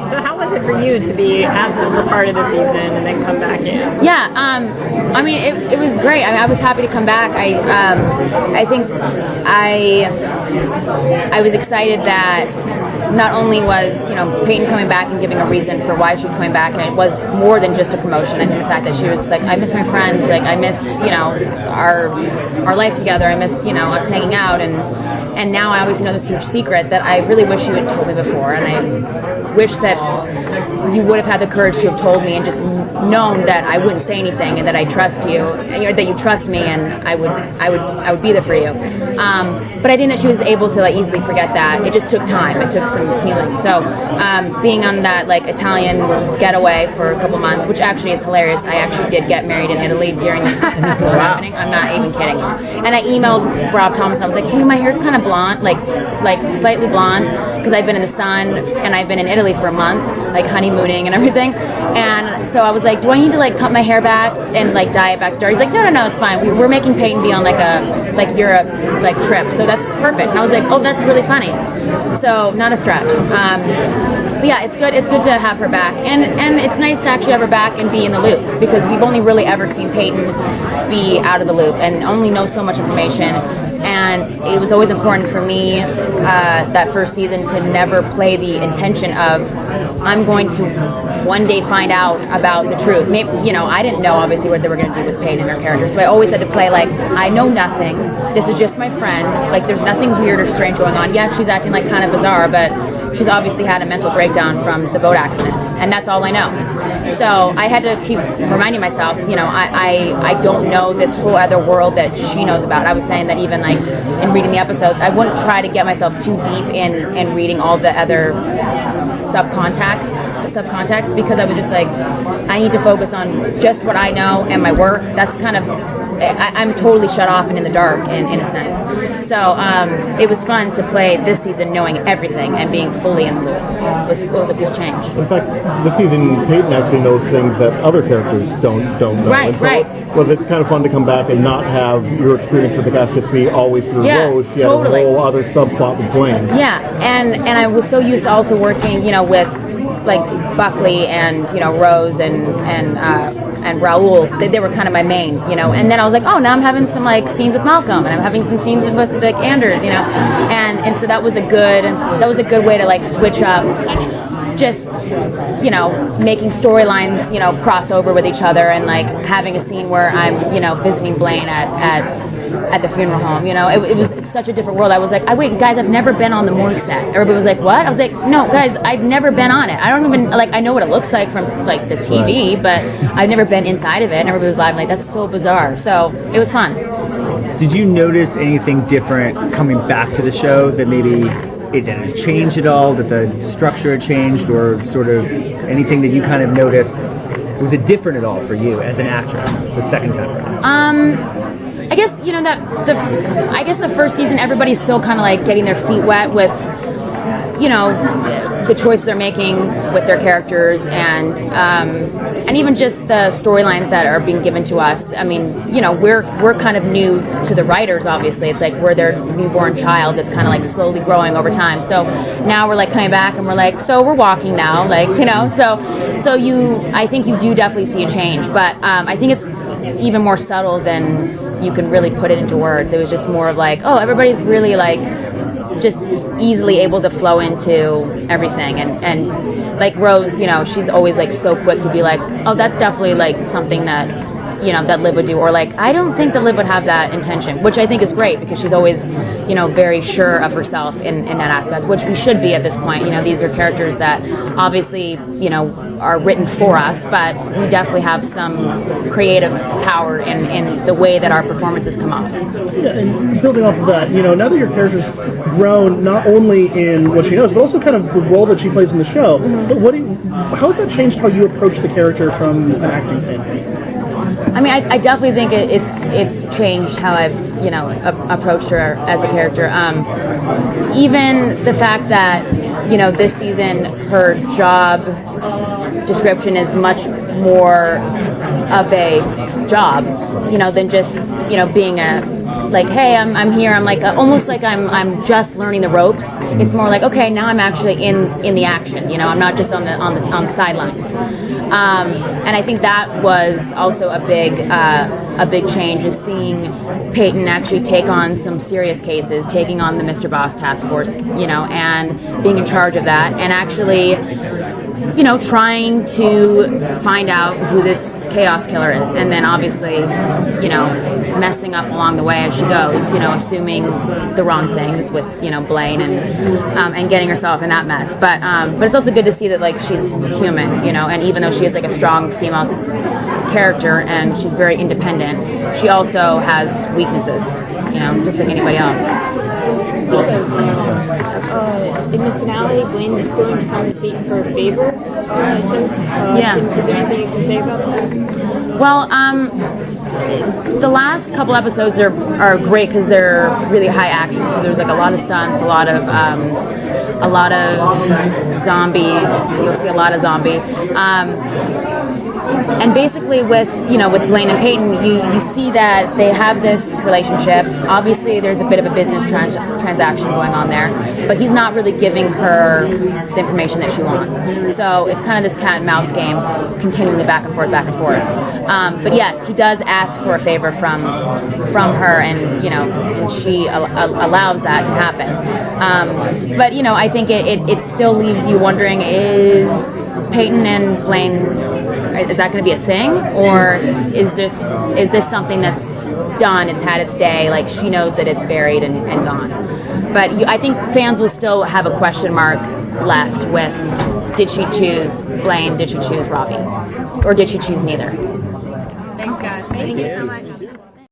So how was it for you to be absent for part of the season and then come back in? Yeah, I mean, it was great. I mean, I was happy to come back. I think I was excited that not only was, Peyton coming back and giving a reason for why she was coming back, and it was more than just a promotion. I think the fact that she was like, I miss my friends, like I miss, our life together. I miss, us hanging out, and now I always know this huge secret that I really wish you had told me before, and I wish that you would have had the courage to have told me and just known that I wouldn't say anything and that I trust you, or that you trust me, and I would be there for you. But I think that she was able to easily forget that. It just took time. It took some healing. So being on that Italian getaway for a couple months, which actually is hilarious. I actually did get married in Italy during the time that was happening. I'm not even kidding you. And I emailed Rob Thomas and I was like, hey, my hair's kind of blonde, like slightly blonde, because I've been in the sun and I've been in Italy for a month, honeymooning and everything. And so I was like, do I need to cut my hair back and dye it back to dark? He's like, no, it's fine. We're making Peyton be on a Europe trip, so that's perfect. And I was like, oh, that's really funny. So not a stretch. But yeah, it's good. It's good to have her back, and it's nice to actually have her back and be in the loop, because we've only really ever seen Peyton be out of the loop and only know so much information. And it was always important for me that first season to never play the intention of I'm going to one day find out about the truth. Maybe, I didn't know obviously what they were going to do with Peyton and her character, so I always had to play I know nothing. This is just my friend. There's nothing weird or strange going on. Yes, she's acting kind of bizarre, but she's obviously had a mental breakdown from the boat accident, and that's all I know. So I had to keep reminding myself, I don't know this whole other world that she knows about. I was saying that even in reading the episodes, I wouldn't try to get myself too deep in reading all the other subcontext, because I was just I need to focus on just what I know and my work. That's kind of, I'm totally shut off and in the dark in a sense. So it was fun to play this season knowing everything and being fully in the loop. It was a cool change. In fact, this season Peyton actually knows things that other characters don't know. Right, so right. Was it kind of fun to come back and not have your experience with the cast just be always through Rose? You totally. had a whole other subplot with Blaine. Yeah, and I was so used to also working, with Buckley and Rose and Raul. They were kind of my main, and then I was like, oh, now I'm having some scenes with Malcolm, and I'm having some scenes with Anders, and so that was a good way to switch up, just making storylines cross over with each other, and having a scene where I'm visiting Blaine at the funeral home. It was such a different world. I was like, wait, guys, I've never been on the morgue set. Everybody was like, what? I was like, no, guys, I've never been on it. I don't even I know what it looks like from the TV, right, but I've never been inside of it. And everybody was laughing that's so bizarre. So it was fun. Did you notice anything different coming back to the show that maybe it had changed at all, that the structure had changed, or sort of anything that you kind of noticed? Was it different at all for you as an actress the second time around? I guess the first season everybody's still kind of getting their feet wet with the choices they're making with their characters, and even just the storylines that are being given to us. I mean, we're kind of new to the writers. Obviously, it's we're their newborn child that's kind of slowly growing over time. So now we're coming back and we're so we're walking now, so I think you do definitely see a change, but I think it's even more subtle than you can really put it into words. It was just more of oh, everybody's really just easily able to flow into everything, and Rose, she's always so quick to be oh, that's definitely something that that Liv would do, or I don't think that Liv would have that intention, which I think is great, because she's always very sure of herself in that aspect, which we should be at this point. These are characters that obviously are written for us, but we definitely have some creative power in the way that our performances come off. Yeah, and building off of that, now that your character's grown not only in what she knows, but also kind of the role that she plays in the show, how has that changed how you approach the character from an acting standpoint? I mean, I definitely think it's changed how I've approached her as a character. Even the fact that this season her job description is much more of a job, than just being a like, hey, I'm here. I'm like almost like I'm just learning the ropes. It's more like, okay, now I'm actually in the action. You know, I'm not just on the sidelines. And I think that was also a big change, is seeing Peyton actually take on some serious cases, taking on the Mr. Boss task force, you know, and being in charge of that, and actually, you know, trying to find out who this chaos killer is, and then obviously, you know, messing up along the way as she goes, you know, assuming the wrong things with, you know, Blaine and getting herself in that mess. But it's also good to see that, like, she's human, you know, and even though she is like a strong female character and she's very independent, she also has weaknesses, you know, just like anybody else. In the finale, Blaine is going to come to Peyton for a favor. Yeah. Is there anything you can say about that? Well, the last couple episodes are great because they're really high action. So there's like a lot of stunts, a lot of zombie. You'll see a lot of zombie. And basically with Blaine and Peyton, you see that they have this relationship. Obviously, there's a bit of a business transaction going on there, but he's not really giving her the information that she wants. So it's kind of this cat and mouse game, continually back and forth. But yes, he does ask for a favor from her, and you know, and she allows that to happen. But you know, I think it still leaves you wondering: is Peyton and Blaine, is that going to be a thing, or is this something that's done? It's had its day. Like, she knows that it's buried and gone. But I think fans will still have a question mark left with: did she choose Blaine? Did she choose Ravi? Or did she choose neither? Thanks, guys. Thank you so much.